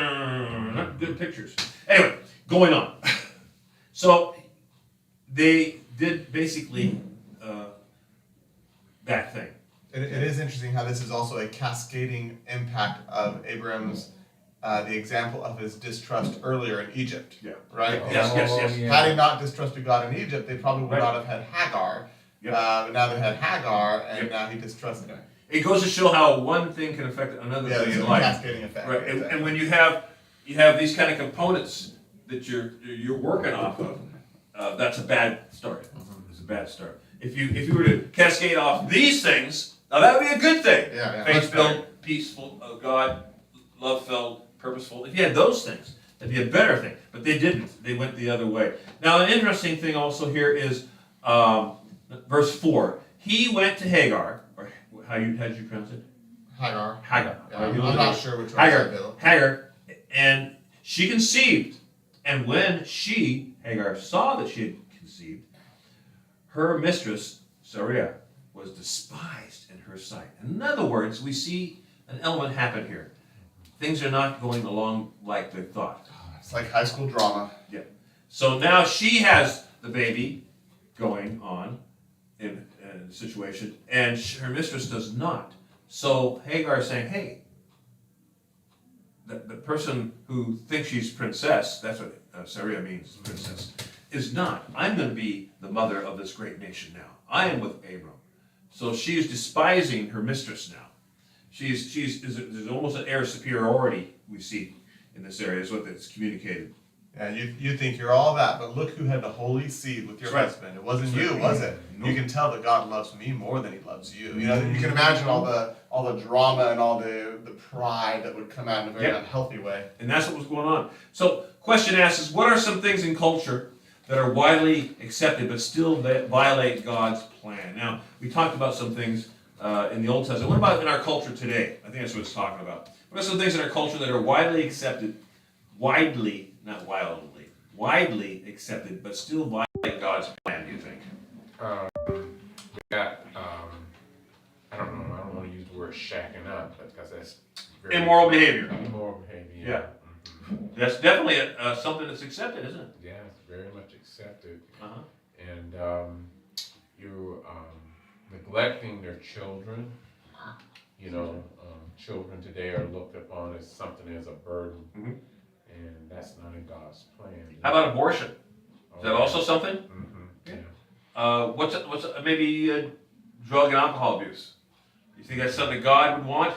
not good pictures. Anyway, going on. So they did basically that thing. It is interesting how this is also a cascading impact of Abram's, the example of his distrust earlier in Egypt. Yeah. Right? Yes. Had he not distrusted God in Egypt, they probably would Right. not have had Hagar. Yep. But now they had Hagar, and Yep. now he distrusts her. It goes to show how one thing can affect another Yeah, thing there's in a life. cascading effect. Right, and Exactly. when you have these kind of components that you're working off of, that's a bad start. It's a bad start. If you were to cascade off these things, now that would be a good thing. Yeah, much Faith better. filled, peaceful, God, love filled, purposeful. If you had those things, that'd be a better thing. But they didn't. They went the other way. Now an interesting thing also here is verse 4. He went to Hagar, or how did you pronounce it? Hagar. Hagar. Yeah, I'm not sure which one I Hagar. built. Hagar, and she conceived. And when Hagar, saw that she had conceived, her mistress, Sarai, was despised in her sight. In other words, we see an element happen here. Things are not going along like they thought. It's like high school drama. Yeah. So now she has the baby going on in a situation, and her mistress does not. So Hagar is saying, hey, the person who thinks she's princess, that's what Sarai means, princess, is not. I'm going to be the mother of this great nation now. I am with Abram. So she is despising her mistress now. There's almost an air of superiority we see in this area, is what it's communicated. Yeah, you think you're all that, but look who had the holy seed with your That's right. husband. It wasn't That's you, right. was it? Nope. You can tell that God loves me more than He loves you. You can imagine all the drama and all the pride that would come out in a very Yep. unhealthy way. And that's what was going on. So, question asks is, what are some things in culture that are widely accepted but still violate God's plan? Now, we talked about some things in the Old Testament. What about in our culture today? I think that's what it's talking about. What are some things in our culture that are widely accepted, not wildly, widely accepted but still violate God's plan, do you think? We got, I don't know, I don't want to use the word shacking up, because that's very Immoral behavior. Immoral behavior. Yeah. Mhm. That's definitely something that's accepted, isn't it? Yeah, it's very much accepted. Uh-huh. And you're neglecting their children. Children today are looked upon as something as a burden, Mhm. and that's not in God's plan. How about abortion? Is that also something? Mm-hmm. Yeah. What's maybe drug and alcohol abuse? You think that's something God would want?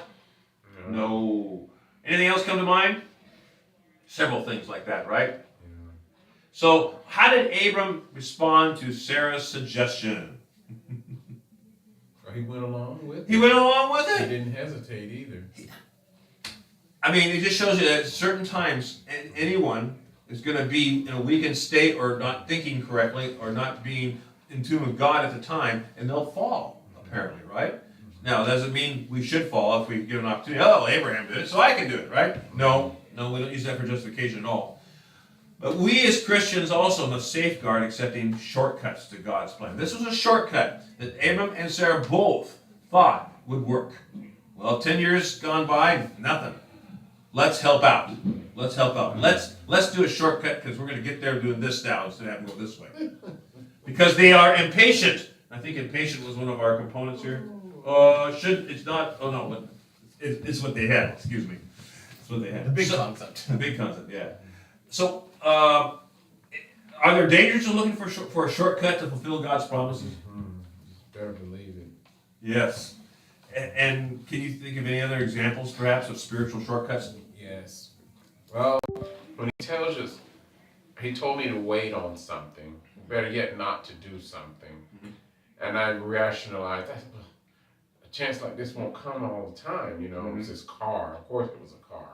No. Anything else come to mind? Several things like that, right? Yeah. So, how did Abram respond to Sarah's suggestion? So he went along with it. He went along with He it. didn't hesitate either. I mean, it just shows you that at certain times, anyone is going to be in a weakened state or not thinking correctly or not being in tune with God at the time, and they'll fall, apparently, right? Now, does it mean we should fall if we give an opportunity? Oh, Abraham did it, so I can do it, right? No, we don't use that for justification at all. But we as Christians also must safeguard accepting shortcuts to God's plan. This was a shortcut that Abram and Sarah both thought would work. Well, 10 years gone by, nothing. Let's help out. Let's help out. Let's do a shortcut because we're going to get there doing this now instead of having to go this way. Because they are impatient. I think impatient was one of our components here. It's not. Oh no, it's what they had. Excuse me. It's what they had. The big concept. The big concept. Yeah. So, are there dangers to looking for a shortcut to fulfill God's promises? Better believe it. Yes. And can you think of any other examples, perhaps, of spiritual shortcuts? Yes. Well, when he tells us, he told me to wait on something, better yet not to do something. And I rationalized, a chance like this won't come all the time, you know. It was this car. Of course it was a car.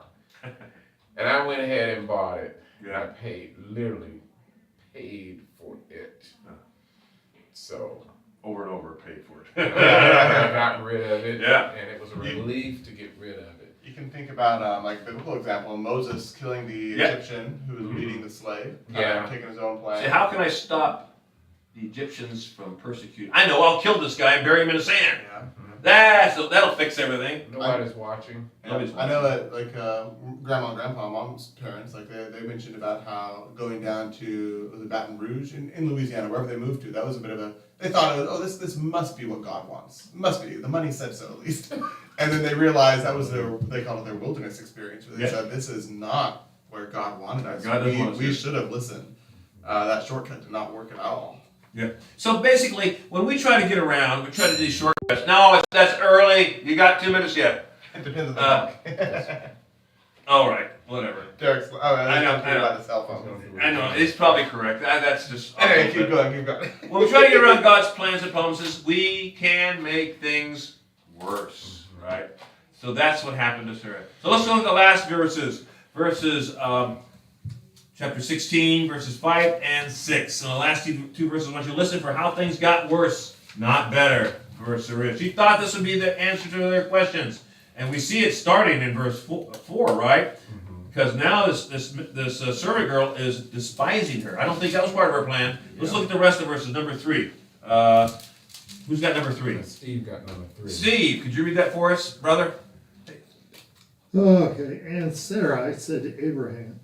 And I went ahead and bought it. Yeah. I literally paid for it. So Over and over, paid for I it. got rid of it. Yeah. And it was a relief to get rid of it. You can think about like a biblical example, Moses killing the Egyptian who was leading the slave, taking his own plan. See, how can I stop the Egyptians from persecuting? I know, I'll kill this guy and bury him in the sand. That'll fix everything. Nobody's watching. Nobody's I know that grandma and grandpa, mom's parents, they mentioned about how going down to the Baton Rouge in Louisiana, wherever they moved to, that was a bit of they thought, this must be what God wants. It must be. The money said so, at least. And then they realized that was they called it their wilderness experience, where they said, this is not where God wanted us. We should have listened. That shortcut did not work at all. Yeah. So basically, when we try to get around, we try to do these shortcuts. No, that's early. You got 2 minutes yet. It depends on the dog. All right, whatever. Derek's, I know. about the cell phone. I know, it's probably correct. That's just... Anyway, keep going. When we try to get around God's plans and promises, we can make things worse, right? So that's what happened to Sarah. So let's look at the last verses. Chapter 16, verses 5 and 6. And the last two verses, I want you to listen for how things got worse, not better, for Sarah. She thought this would be the answer to their questions. And we see it starting in verse 4, right? Because now this servant girl is despising her. I don't think that was part of her plan. Let's look at the rest of verses. Number 3. Who's got number 3? Steve got number 3. Steve, could you read that for us, brother? Okay, and Sarai said to Abram,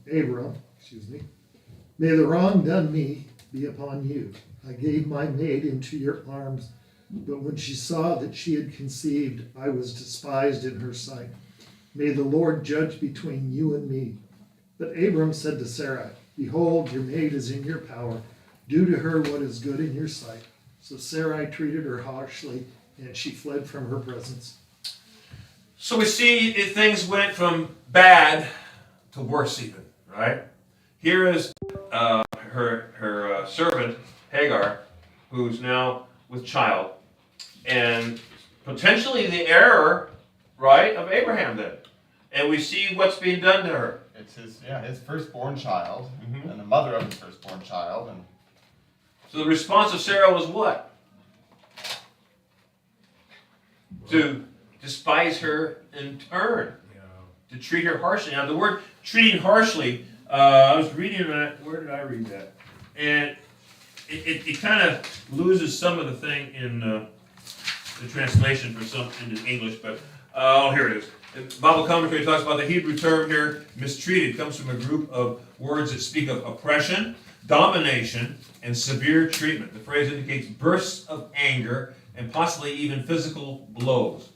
may the wrong done me be upon you. I gave my maid into your arms, but when she saw that she had conceived, I was despised in her sight. May the Lord judge between you and me. But Abram said to Sarai, behold, your maid is in your power. Do to her what is good in your sight. So Sarai treated her harshly, and she fled from her presence. So we see things went from bad to worse even, right? Here is her servant, Hagar, who's now with child, and potentially the heir, right, of Abraham then. And we see what's being done to her. It's his firstborn child, and the mother of his firstborn child. And so the response of Sarah was what? To despise her in turn. To treat her harshly. Now the word treating harshly, I was reading that, where did I read that? And it kind of loses some of the thing in the translation for some in English, but here it is. The Bible commentary talks about the Hebrew term here, mistreated, comes from a group of words that speak of oppression, domination, and severe treatment. The phrase indicates bursts of anger and possibly even physical blows.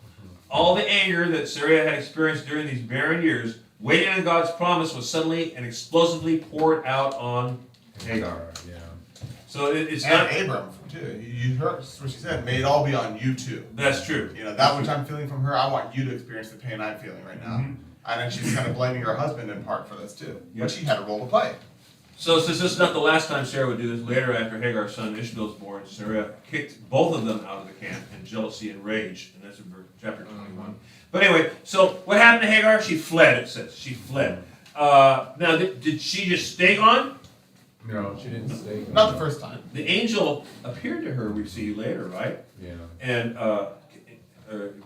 All the anger that Sarah had experienced during these barren years, waiting on God's promise, was suddenly and explosively poured out on Hagar. Yeah. So it's and not... Abram, too. You heard what she said. May it all be on you, too. That's true. That which I'm feeling from her, I want you to experience the pain I'm feeling right now. And then she's kind of blaming her husband in part for this, too. But she had a role to play. So since this is not the last time Sarah would do this, later after Hagar's son Ishmael was born, Sarah kicked both of them out of the camp in jealousy and rage. And that's in chapter 21. But anyway, so what happened to Hagar? She fled, it says. She fled. Now, did she just stay on? No, she didn't say. Not the first time. The angel appeared to her, we see later, right? Yeah. And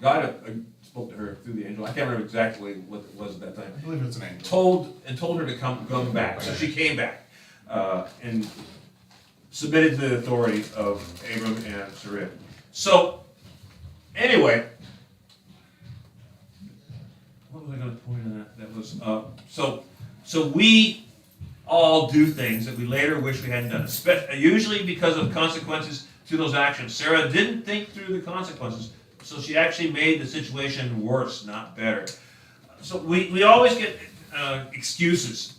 God spoke to her through the angel. I can't remember exactly what it was at that time. I believe it's an angel. Told her to come back. So she came back and submitted to the authority of Abram and Sarai. So anyway, what was I going to point on that? That was so we all do things that we later wish we hadn't done, usually because of consequences to those actions. Sarah didn't think through the consequences, so she actually made the situation worse, not better. So we always get excuses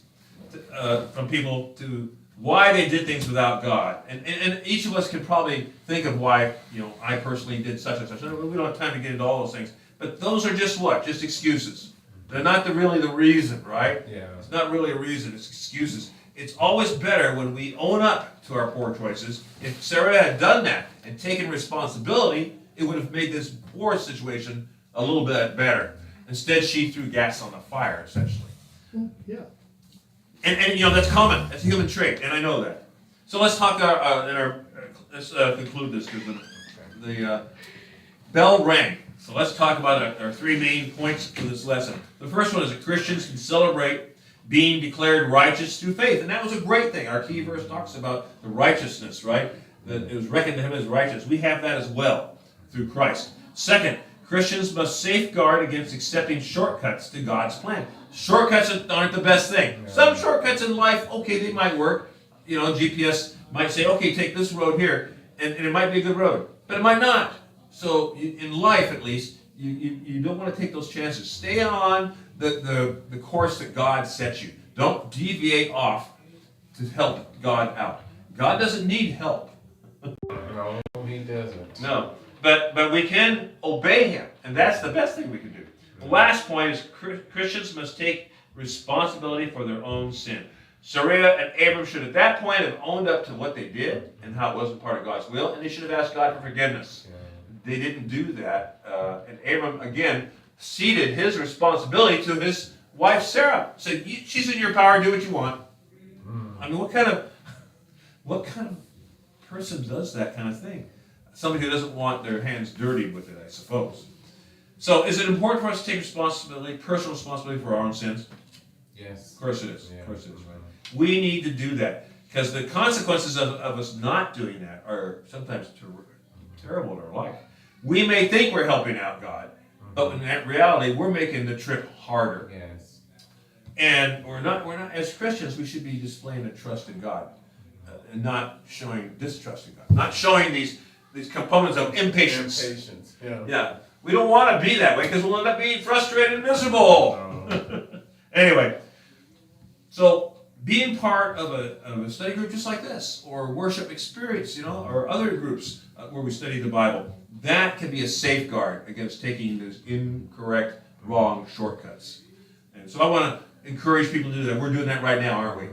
from people to why they did things without God. And each of us can probably think of why, I personally did such and such. We don't have time to get into all those things. But those are just what? Just excuses. They're not really the reason, right? Yeah. It's not really a reason, it's excuses. It's always better when we own up to our poor choices. If Sarah had done that and taken responsibility, it would have made this poor situation a little bit better. Instead, she threw gas on the fire, essentially. Yeah. And that's common. That's a human trait, and I know that. So let's talk. Let's conclude this because the bell rang. So let's talk about our three main points for this lesson. The first one is that Christians can celebrate being declared righteous through faith, and that was a great thing. Our key verse talks about the righteousness, right? That it was reckoned to him as righteous. We have that as well through Christ. Second, Christians must safeguard against accepting shortcuts to God's plan. Shortcuts aren't the best thing. Some shortcuts in life, okay, they might work. GPS might say, okay, take this road here, and it might be a good road, but it might not. So in life, at least, you don't want to take those chances. Stay on the course that God sets you. Don't deviate off to help God out. God doesn't need help. No, he doesn't. No, but we can obey him, and that's the best thing we can do. The last point is Christians must take responsibility for their own sin. Sarai and Abram should at that point have owned up to what they did and how it wasn't part of God's will, and they should have asked God for forgiveness. Yeah. They didn't do that, and Abram, again, ceded his responsibility to his wife Sarah. Said, she's in your power, do what you want. I mean, what kind of person does that kind of thing? Somebody who doesn't want their hands dirty with it, I suppose. So is it important for us to take responsibility, personal responsibility for our own sins? Yes. Of course it is. Yeah. Of course it is. Right? We need to do that because the consequences of us not doing that are sometimes terrible in our life. We may think we're helping out God, but in reality, we're making the trip harder. Yes. And we're not. As Christians, we should be displaying a trust in God, and not showing distrust in God. Not showing these components of impatience. Impatience. Yeah. Yeah. We don't want to be that way because we'll end up being frustrated and miserable. Anyway, so being part of a study group just like this, or worship experience, or other groups where we study the Bible, that can be a safeguard against taking those incorrect, wrong shortcuts. And so I want to encourage people to do that. We're doing that right now, aren't we?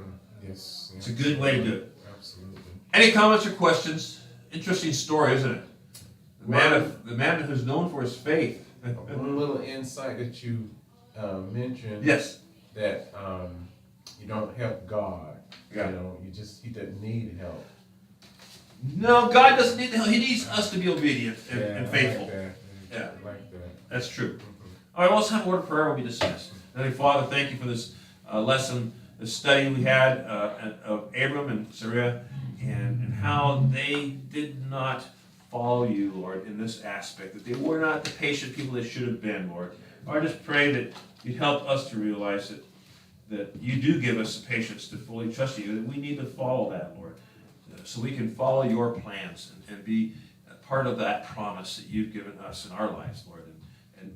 Yes. It's a good way to do it. Absolutely. Any comments or questions? Interesting story, isn't it? The man who's known for his faith. One little insight that you mentioned. Yes. That you don't help God. Yeah. He doesn't need help. No, God doesn't need the help. He needs us to be obedient and faithful. Like that. Yeah. I like that. That's true. All right, well, let's have a word of prayer. We'll be dismissed. Heavenly Father, thank you for this lesson, this study we had of Abram and Sarai, and how they did not follow you, Lord, in this aspect, that they were not the patient people they should have been, Lord. I just pray that you'd help us to realize that you do give us the patience to fully trust you, that we need to follow that, Lord, so we can follow your plans and be a part of that promise that you've given us in our lives, Lord,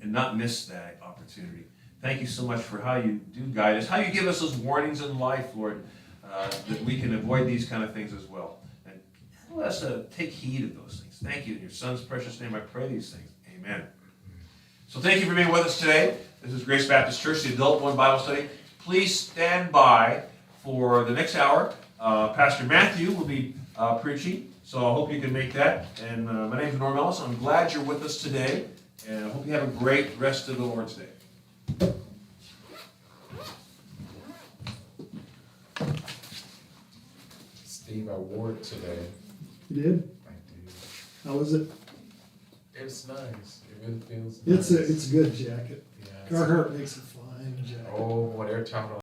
and not miss that opportunity. Thank you so much for how you do guide us, how you give us those warnings in life, Lord, that we can avoid these kind of things as well. And let us take heed of those things. Thank you. In your Son's precious name I pray these things. Amen. So thank you for being with us today. This is Grace Baptist Church, the Adult One Bible Study. Please stand by for the next hour. Pastor Matthew will be preaching, so I hope you can make that. And my name is Norm Ellis. I'm glad you're with us today, and I hope you have a great rest of the Lord's Day. Steve, I wore it today. You did? I did. How was it? It's nice. It really feels nice. It's a good jacket. Yeah, it's- Carhartt makes a fine jacket. Oh, boy, they're talking